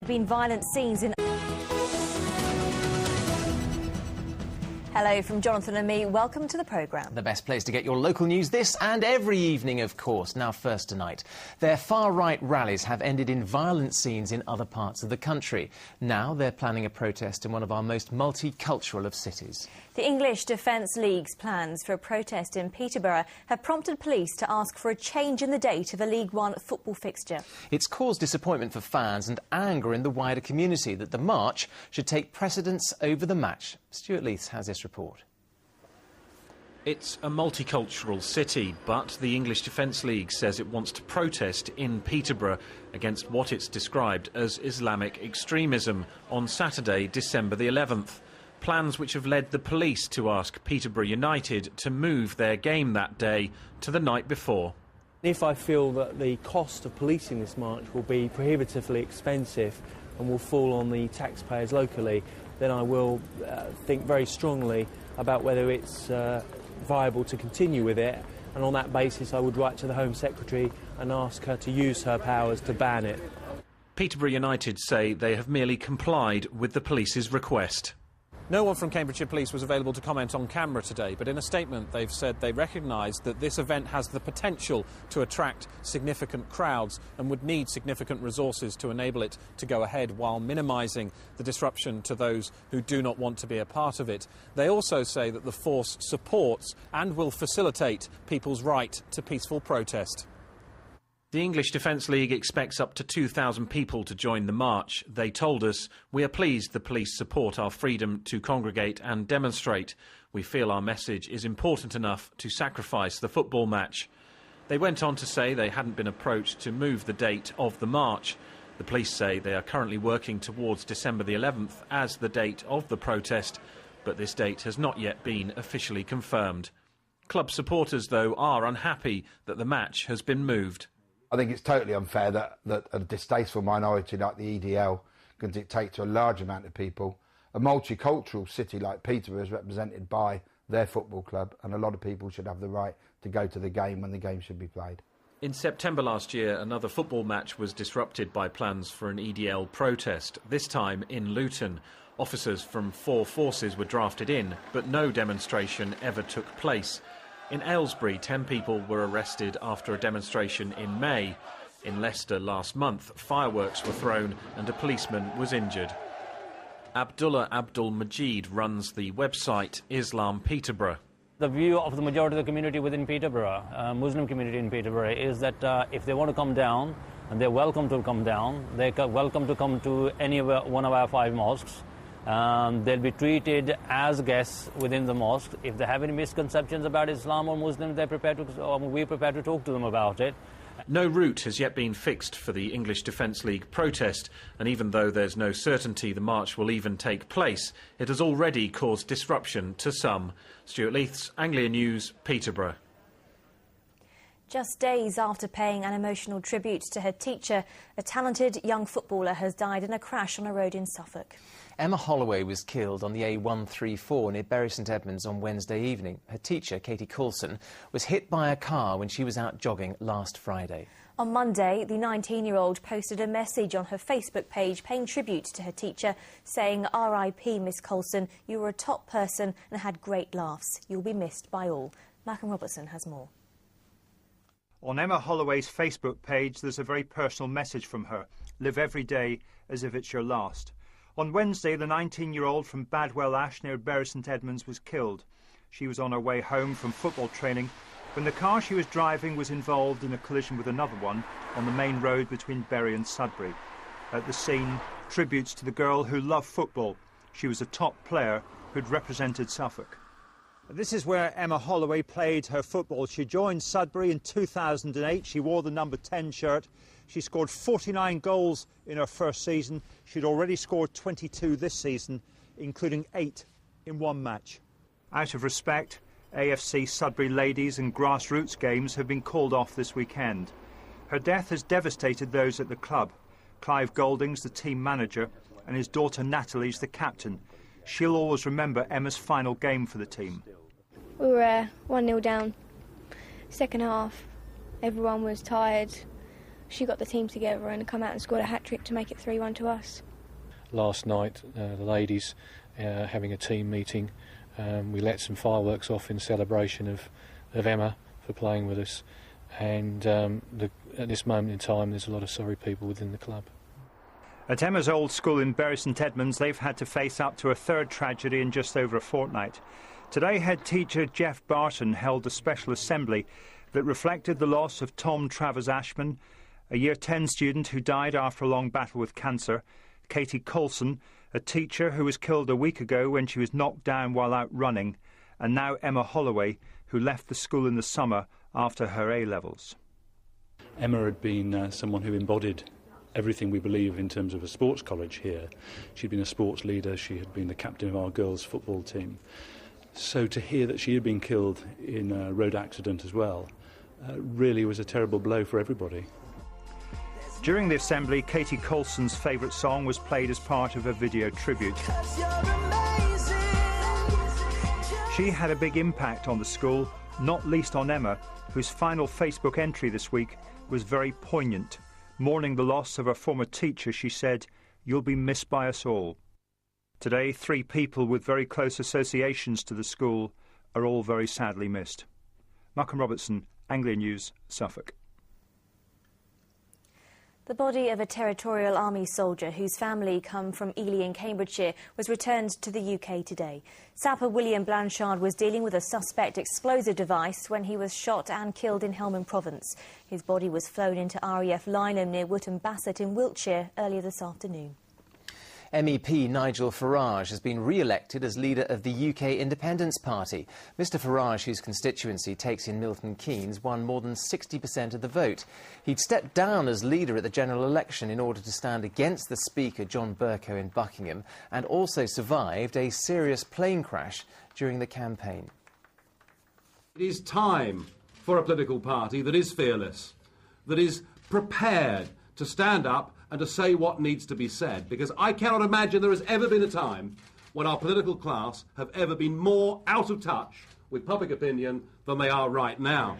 Been violent scenes in... Hello from Jonathan and me. Welcome to the programme. The best place to get your local news this and every evening, of course. Now, first tonight. Their far-right rallies have ended in violent scenes in other parts of the country. Now they're planning a protest in one of our most multicultural of cities. The English Defence League's plans for a protest in Peterborough have prompted police to ask for a change in the date of a League One football fixture. It's caused disappointment for fans and anger in the wider community that the march should take precedence over the match. Stuart Leiths has this report. It's a multicultural city, but the English Defence League says it wants to protest in Peterborough against what it's described as Islamic extremism on Saturday, December the 11th. Plans which have led the police to ask Peterborough United to move their game that day to the night before. If I feel that the cost of policing this march will be prohibitively expensive and will fall on the taxpayers locally, then I will think very strongly about whether it's viable to continue with it, and on that basis I would write to the Home Secretary and ask her to use her powers to ban it. Peterborough United say they have merely complied with the police's request. No one from Cambridgeshire Police was available to comment on camera today, but in a statement they've said they recognise that this event has the potential to attract significant crowds and would need significant resources to enable it to go ahead while minimising the disruption to those who do not want to be a part of it. They also say that the force supports and will facilitate people's right to peaceful protest. The English Defence League expects up to 2,000 people to join the march. They told us, "We are pleased the police support our freedom to congregate and demonstrate. We feel our message is important enough to sacrifice the football match." They went on to say they hadn't been approached to move the date of the march. The police say they are currently working towards December the 11th as the date of the protest, but this date has not yet been officially confirmed. Club supporters, though, are unhappy that the match has been moved. I think it's totally unfair that a distasteful minority like the EDL can dictate to a large amount of people. A multicultural city like Peterborough is represented by their football club, and a lot of people should have the right to go to the game when the game should be played. In September last year, another football match was disrupted by plans for an EDL protest, this time in Luton. Officers from 4 forces were drafted in, but no demonstration ever took place. In Aylesbury, 10 people were arrested after a demonstration in May. In Leicester last month, fireworks were thrown and a policeman was injured. Abdullah Abdul Majid runs the website Islam Peterborough. The view of the majority of the community within Peterborough, Muslim community in Peterborough, is that if they want to come down, and they're welcome to come down, they're welcome to come to any one of our 5 mosques. They'll be treated as guests within the mosque. If they have any misconceptions about Islam or Muslims, we're prepared to talk to them about it. No route has yet been fixed for the English Defence League protest, and even though there's no certainty the march will even take place, it has already caused disruption to some. Stuart Leiths, Anglia News, Peterborough. Just days after paying an emotional tribute to her teacher, a talented young footballer has died in a crash on a road in Suffolk. Emma Holloway was killed on the A134 near Bury St Edmunds on Wednesday evening. Her teacher, Katie Coulson, was hit by a car when she was out jogging last Friday. On Monday, the 19-year-old posted a message on her Facebook page paying tribute to her teacher, saying, "R.I.P. Miss Coulson, you were a top person and had great laughs. You'll be missed by all." Malcolm Robertson has more. On Emma Holloway's Facebook page, there's a very personal message from her. Live every day as if it's your last. On Wednesday, the 19-year-old from Badwell Ash near Bury St Edmunds was killed. She was on her way home from football training when the car she was driving was involved in a collision with another one on the main road between Bury and Sudbury. At the scene, tributes to the girl who loved football. She was a top player who'd represented Suffolk. This is where Emma Holloway played her football. She joined Sudbury in 2008. She wore the number 10 shirt. She scored 49 goals in her first season. She'd already scored 22 this season, including 8 in one match. Out of respect, AFC Sudbury ladies and grassroots games have been called off this weekend. Her death has devastated those at the club. Clive Golding's the team manager and his daughter Natalie's the captain. She'll always remember Emma's final game for the team. We were 1-0 down. Second half, everyone was tired. she got the team together and come out and scored a hat-trick to make it 3-1 to us. Last night, the ladies having a team meeting, we let some fireworks off in celebration of Emma for playing with us, and at this moment in time there's a lot of sorry people within the club. At Emma's old school in Bury St Edmunds, they've had to face up to a third tragedy in just over a fortnight. Today, head teacher Jeff Barton held a special assembly that reflected the loss of Tom Travers Ashman, a Year 10 student who died after a long battle with cancer, Katie Coulson, a teacher who was killed a week ago when she was knocked down while out running, and now Emma Holloway, who left the school in the summer after her A-levels. Emma had been someone who embodied everything we believe in terms of a sports college here. She'd been a sports leader, she had been the captain of our girls' football team. So to hear that she had been killed in a road accident as well really was a terrible blow for everybody. During the assembly, Katie Coulson's favourite song was played as part of a video tribute. She had a big impact on the school, not least on Emma, whose final Facebook entry this week was very poignant. Mourning the loss of her former teacher, she said, "You'll be missed by us all." Today, 3 people with very close associations to the school are all very sadly missed. Malcolm Robertson, Anglia News, Suffolk. The body of a Territorial Army soldier whose family come from Ely in Cambridgeshire was returned to the UK today. Sapper William Blanchard was dealing with a suspect explosive device when he was shot and killed in Helmand Province. His body was flown into RAF Lynham near Wootton Bassett in Wiltshire earlier this afternoon. MEP Nigel Farage has been re-elected as leader of the UK Independence Party. Mr Farage, whose constituency takes in Milton Keynes, won more than 60% of the vote. He'd stepped down as leader at the general election in order to stand against the Speaker, John Bercow, in Buckingham, and also survived a serious plane crash during the campaign. It is time for a political party that is fearless, that is prepared to stand up and to say what needs to be said, because I cannot imagine there has ever been a time when our political class have ever been more out of touch with public opinion than they are right now.